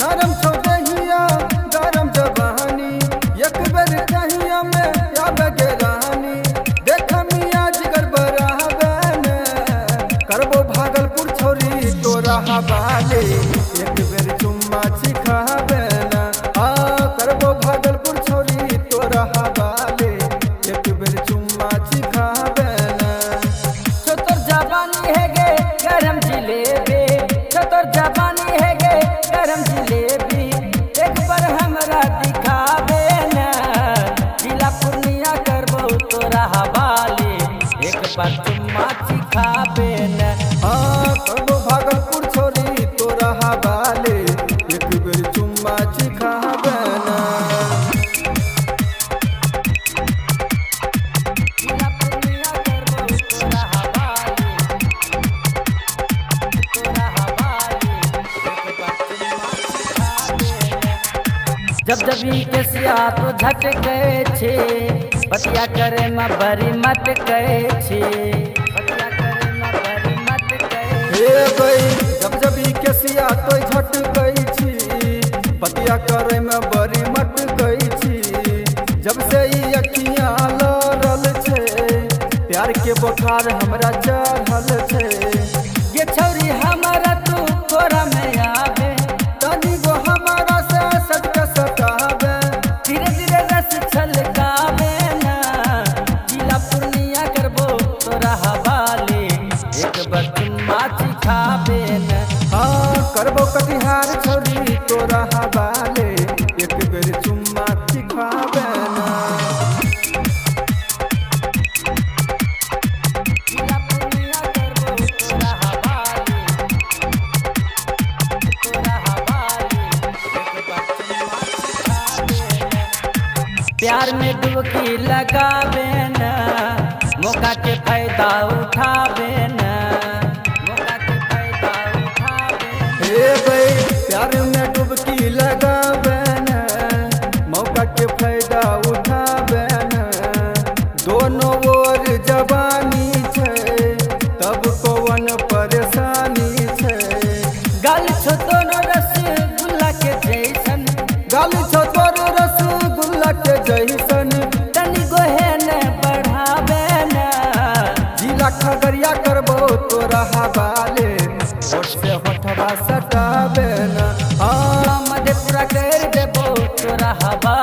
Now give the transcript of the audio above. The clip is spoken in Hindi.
नरम छौदहिया गरम जवानी एक बेर कहिया में आवे गे रानी देख मिया जिगर बरावे ने करबो भागलपुर छोरी तोरा हवाले एक बेर चुम्मा चिखावे ना करबो भागलपुर छोरी तोरा हवाले एक बेर चुम्मा चिखावे ना छोतर जवानी है गे गरम जिलेबी छोतर जवानी है गे गरम जिलेबी एक बार हमरा दिखावे ना जिला पूर्णिया करबो तोरा हवाले एक बार चुम्मा चिखावे ना करबो भागलपुर छोरी तोरा हवाले एक बेर चुम्मा चिखावे ना जिला पूर्णिया करबो तोरा हवाले एक बार चुम्मा चिखावे ना जब जब के सिया तो झट गए छे बतिया करे में बड़ी मत गए छे बतिया करे में बड़ी मत गए हे गई जब के सिया तो झट गई छी बतिया करे में बड़ी मट गई छी जब से ई अखियां लड़ल छे प्यार के बुखार हमरा चढ़ल छे ये छौरी हमारा तू तोरा में आवे तनी गो हमारा से सट के सटावे धीरे धीरे रस छलकावे ना जिला पूर्णिया करबो तोरा हवाले एक बार चुम्मा चिखावे ना करबो कटिहार छोरी तोरा हवाले एक बेर चुम्मा चिखावे ना जिला पूर्णिया करबो तोरा हवाले एक बार चुम्मा चिखावे ना प्यार में डुबकी लगावे ना मौका के फायदा उठावे ना मौका के फायदा उठावे ना हे गई प्यार में डुबकी लगावे ना मौका के फायदा उठावे ना दोनों ओर जवानी छे तब कौन परेशानी छे गाल छो दोनों रसगुल्ला के जैसन गाल छो तोर रसगुल्ला के जैसन तनी गोहे ने बढ़ावे ना जिला खगड़िया करबो तोरा हवाले होठ से होठवा सटावे ना मधेपुरा कर देबो तोरा हवा